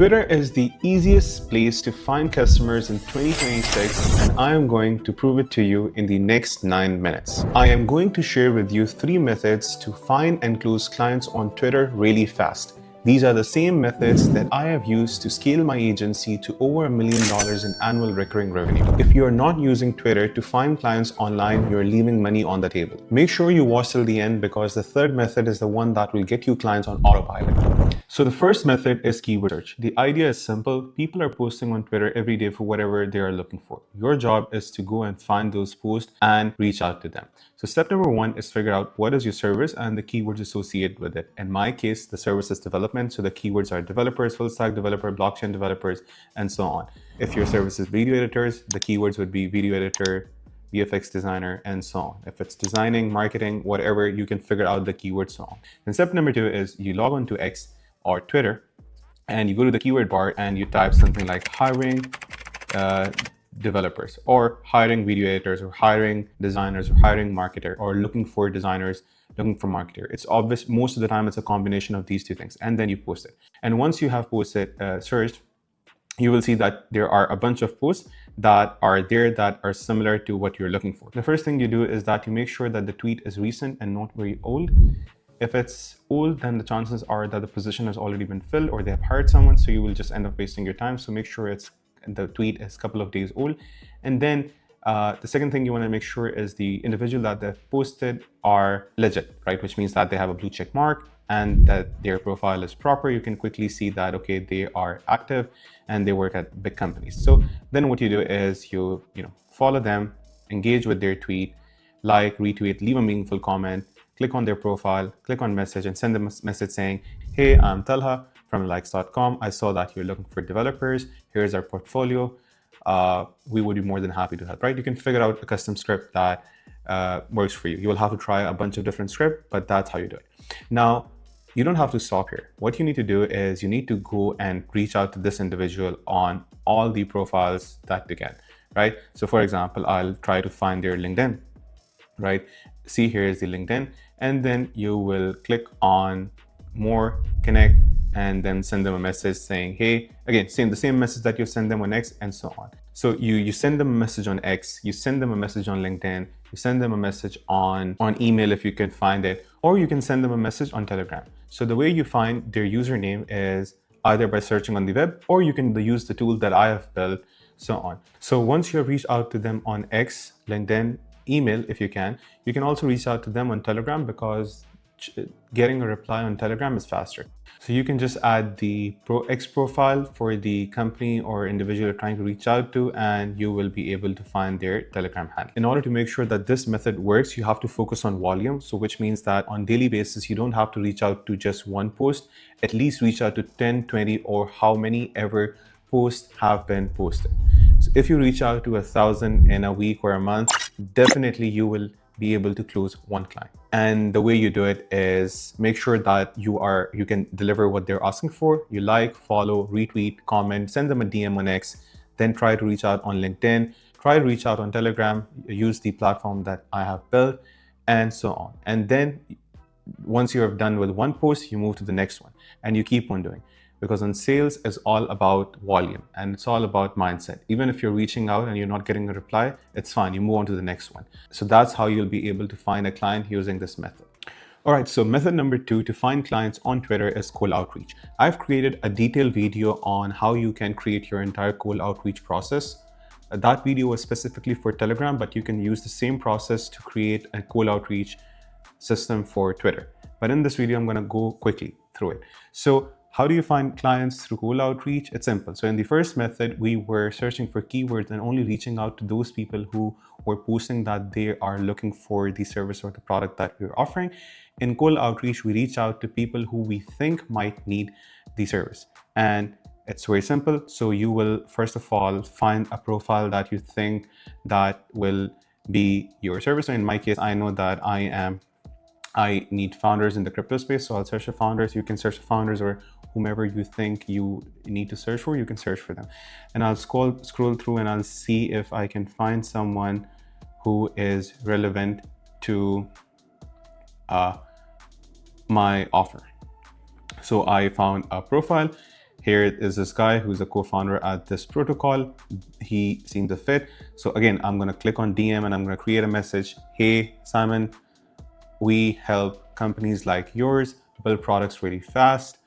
Twitter is the easiest place to find customers in 2026, and I am going to prove it to you in the next 9 minutes. I am going to share with you 3 methods to find and close clients on Twitter really fast. These are the same methods that I have used to scale my agency to over $1 million in annual recurring revenue. If you are not using Twitter to find clients online, you're leaving money on the table. Make sure you watch till the end because the third method is the one that will get you clients on autopilot. So the first method is keyword search. The idea is simple. People are posting on Twitter every day for whatever they are looking for. Your job is to go and find those posts and reach out to them. So step number 1 is figure out what is your service and the keywords associated with it. In my case, the service is development. So the keywords are developers, full stack developer, blockchain developers, and so on. If your service is video editors, the keywords would be video editor, VFX designer, and so on. If it's designing, marketing, whatever, you can figure out the keywords so on. And step number 2 is you log on to X or Twitter and you go to the keyword bar and you type something like hiring developers or hiring video editors or hiring designers or hiring marketer or looking for designers, looking for marketer. It's obvious most of the time it's a combination of these two things, and then you post it. And once you have posted, searched, you will see that there are a bunch of posts that are there that are similar to what you're looking for. The first thing you do is that you make sure that the tweet is recent and not very old. If it's old, then the chances are that the position has already been filled or they have hired someone, so you will just end up wasting your time. So make sure the tweet is a couple of days old. And then the second thing you want to make sure is the individual that they've posted are legit, right? Which means that they have a blue check mark and that their profile is proper. You can quickly see that, okay, they are active and they work at big companies. So then what you do is you follow them, engage with their tweet, like, retweet, leave a meaningful comment, click on their profile, click on message, and send them a message saying, hey, I'm Talha from Nalikes.com. I saw that you're looking for developers. Here's our portfolio. We would be more than happy to help, right? You can figure out a custom script that works for you. You will have to try a bunch of different scripts, but that's how you do it. Now, you don't have to stop here. What you need to do is you need to go and reach out to this individual on all the profiles that they get, right? So for example, I'll try to find their LinkedIn, right? See, here is the LinkedIn, and then you will click on more, connect, and then send them a message saying, hey, again, the same message that you send them on X, and so on. So you send them a message on X, you send them a message on LinkedIn, you send them a message on email if you can find it, or you can send them a message on Telegram. So the way you find their username is either by searching on the web, or you can use the tool that I have built, so on. So once you have reached out to them on X, LinkedIn, email, if you can also reach out to them on Telegram because getting a reply on Telegram is faster. So you can just add the X profile for the company or individual you're trying to reach out to, and you will be able to find their Telegram handle. In order to make sure that this method works, you have to focus on volume. So which means that on daily basis, you don't have to reach out to just one post, at least reach out to 10, 20, or how many ever posts have been posted. So if you reach out to 1,000 in a week or a month, definitely you will be able to close one client. And the way you do it is make sure that you can deliver what they're asking for. You like, follow, retweet, comment, send them a DM on X, then try to reach out on LinkedIn, try to reach out on Telegram, use the platform that I have built, and so on. And then once you are done with one post, you move to the next one and you keep on doing. Because on sales is all about volume and it's all about mindset. Even if you're reaching out and you're not getting a reply, it's fine. You move on to the next one. So that's how you'll be able to find a client using this method. All right, so method number 2 to find clients on Twitter is cold outreach. I've created a detailed video on how you can create your entire cold outreach process. That video was specifically for Telegram, but you can use the same process to create a cold outreach system for Twitter. But in this video, I'm gonna go quickly through it. So how do you find clients through cold outreach? It's simple. So in the first method, we were searching for keywords and only reaching out to those people who were posting that they are looking for the service or the product that we're offering. In cold outreach, we reach out to people who we think might need the service. And it's very simple. So you will, first of all, find a profile that you think that will be your service. So in my case, I know that I need founders in the crypto space. So I'll search for founders. You can search for founders or whomever you think you need to search for, you can search for them. And I'll scroll through and I'll see if I can find someone who is relevant to my offer. So I found a profile Here is this guy who's a co-founder at this protocol. He seemed to fit. So again, I'm going to click on DM and I'm going to create a message. Hey, Simon, we help companies like yours build products really fast.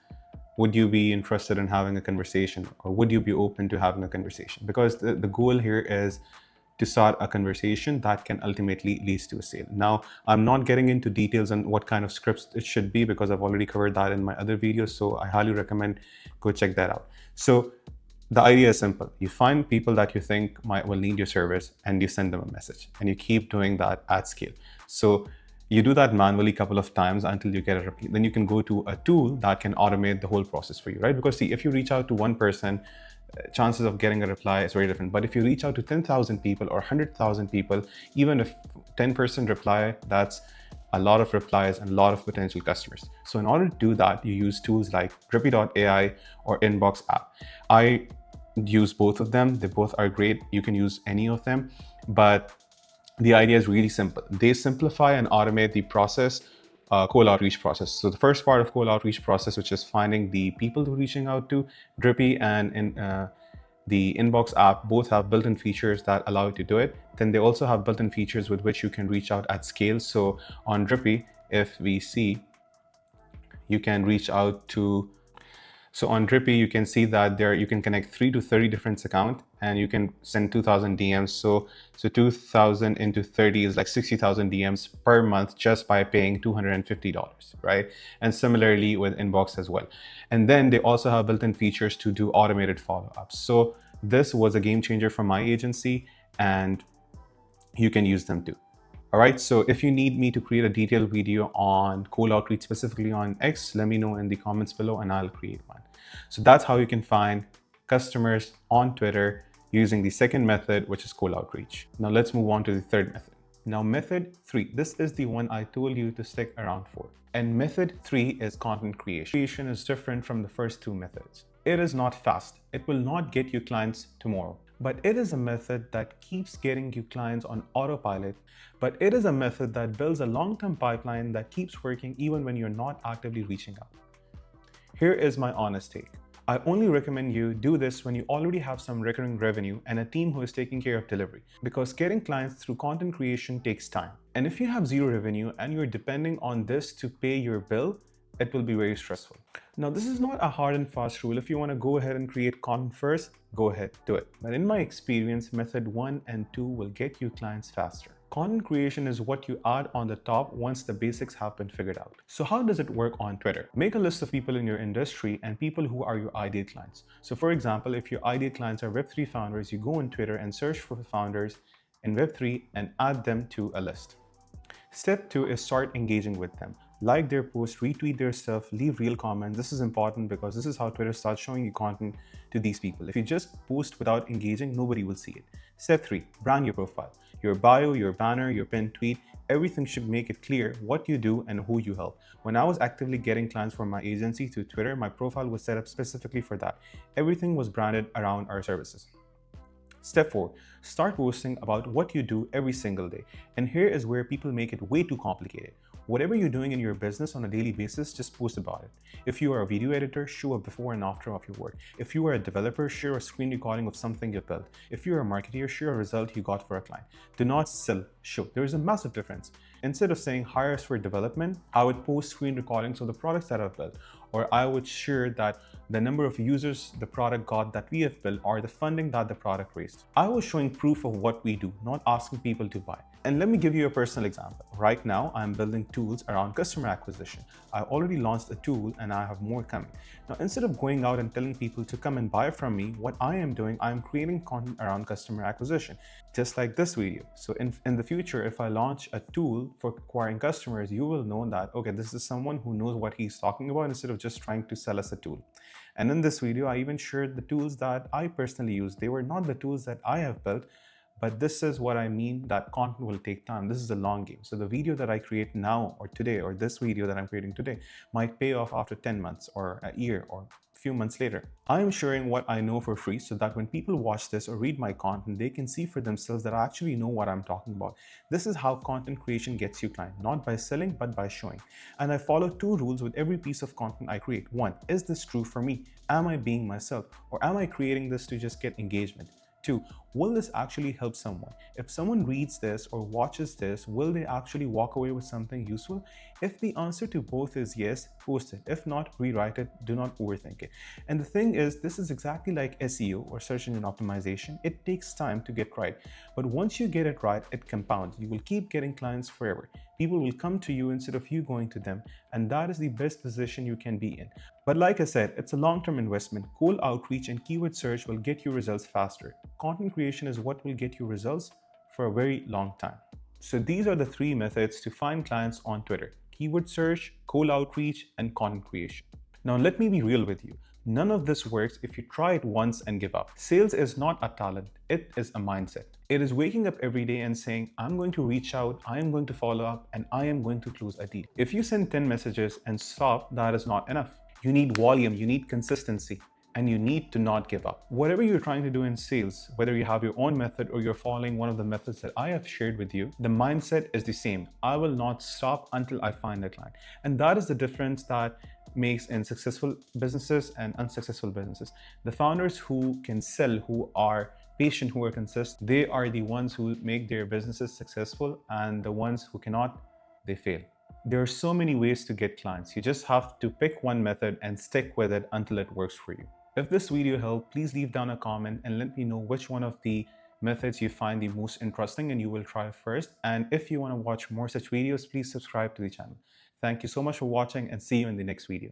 Would you be interested in having a conversation, or would you be open to having a conversation? Because the goal here is to start a conversation that can ultimately lead to a sale. Now, I'm not getting into details on what kind of scripts it should be because I've already covered that in my other videos. So I highly recommend go check that out. So the idea is simple. You find people that you think will need your service and you send them a message, and you keep doing that at scale. So you do that manually a couple of times until you get a repeat. Then you can go to a tool that can automate the whole process for you, right? Because see, if you reach out to one person, chances of getting a reply is very different. But if you reach out to 10,000 people or 100,000 people, even if 10% reply, that's a lot of replies and a lot of potential customers. So in order to do that, you use tools like Drippy.ai or Inbox app. I use both of them. They both are great. You can use any of them, but the idea is really simple. They simplify and automate the process, cold outreach process. So the first part of cold outreach process, which is finding the people who are reaching out to, Drippy and the Inbox app both have built-in features that allow you to do it. Then they also have built-in features with which you can reach out at scale. So on Drippy, if we see, you can reach out to, so on Drippy, you can see that there you can connect 3 to 30 different accounts and you can send 2,000 DMs. So 2,000 into 30 is like 60,000 DMs per month just by paying $250, right? And similarly with Inbox as well. And then they also have built-in features to do automated follow-ups. So this was a game changer for my agency, and you can use them too. All right, so if you need me to create a detailed video on cold outreach, specifically on X, let me know in the comments below and I'll create one. So that's how you can find customers on Twitter using the second method, which is cold outreach. Now let's move on to the third method. Now method 3, this is the one I told you to stick around for. And method 3 is content creation. Creation is different from the first two methods. It is not fast. It will not get you clients tomorrow. But it is a method that keeps getting you clients on autopilot. But it is a method that builds a long-term pipeline that keeps working even when you're not actively reaching out. Here is my honest take. I only recommend you do this when you already have some recurring revenue and a team who is taking care of delivery, because getting clients through content creation takes time. And if you have zero revenue and you're depending on this to pay your bill, it will be very stressful. Now, this is not a hard and fast rule. If you want to go ahead and create content first, go ahead, do it. But in my experience, method 1 and 2 will get you clients faster. Content creation is what you add on the top once the basics have been figured out. So how does it work on Twitter? Make a list of people in your industry and people who are your ideal clients. So for example, if your ideal clients are Web3 founders, you go on Twitter and search for founders in Web3 and add them to a list. Step 2 is start engaging with them. Like their posts, retweet their stuff, leave real comments. This is important because this is how Twitter starts showing you content to these people. If you just post without engaging, nobody will see it. Step 3, brand your profile. Your bio, your banner, your pinned tweet, everything should make it clear what you do and who you help. When I was actively getting clients for my agency to Twitter, my profile was set up specifically for that. Everything was branded around our services. Step 4, start posting about what you do every single day. And here is where people make it way too complicated. Whatever you're doing in your business on a daily basis, just post about it. If you are a video editor, show a before and after of your work. If you are a developer, share a screen recording of something you've built. If you're a marketer, share a result you got for a client. Do not sell, show. There is a massive difference. Instead of saying hire us for development, I would post screen recordings of the products that I've built, or I would share that the number of users the product got that we have built, or the funding that the product raised. I was showing proof of what we do, not asking people to buy. And let me give you a personal example. Right now, I'm building tools around customer acquisition. I already launched a tool and I have more coming. Now, instead of going out and telling people to come and buy from me, what I am doing, I'm creating content around customer acquisition, just like this video. So in the future, if I launch a tool for acquiring customers, you will know that, okay, this is someone who knows what he's talking about instead of just trying to sell us a tool. And in this video, I even shared the tools that I personally use. They were not the tools that I have built, but this is what I mean that content will take time. This is a long game. So the video that I create now or today, or this video that I'm creating today, might pay off after 10 months or a year or a few months later. I am sharing what I know for free so that when people watch this or read my content, they can see for themselves that I actually know what I'm talking about. This is how content creation gets you clients, not by selling, but by showing. And I follow two rules with every piece of content I create. One, is this true for me? Am I being myself? Or am I creating this to just get engagement? Two, will this actually help someone? If someone reads this or watches this, will they actually walk away with something useful? If the answer to both is yes, post it. If not, rewrite it. Do not overthink it. And the thing is, this is exactly like SEO or search engine optimization. It takes time to get right. But once you get it right, it compounds. You will keep getting clients forever. People will come to you instead of you going to them. And that is the best position you can be in. But like I said, it's a long-term investment. Cold outreach and keyword search will get you results faster. Content creation is what will get you results for a very long time. So these are the three methods to find clients on Twitter: keyword search, cold outreach, and content creation. Now let me be real with you. None of this works if you try it once and give up. Sales is not a talent, it is a mindset. It is waking up every day and saying, I'm going to reach out, I am going to follow up, and I am going to close a deal. If you send 10 messages and stop, that is not enough. You need volume, you need consistency, and you need to not give up. Whatever you're trying to do in sales, whether you have your own method or you're following one of the methods that I have shared with you, the mindset is the same. I will not stop until I find a client. And that is the difference that makes in successful businesses and unsuccessful businesses. The founders who can sell, who are patient, who are consistent, they are the ones who make their businesses successful, and the ones who cannot, they fail. There are so many ways to get clients. You just have to pick one method and stick with it until it works for you. If this video helped, please leave down a comment and let me know which one of the methods you find the most interesting and you will try first. And if you want to watch more such videos, please subscribe to the channel. Thank you so much for watching and see you in the next video.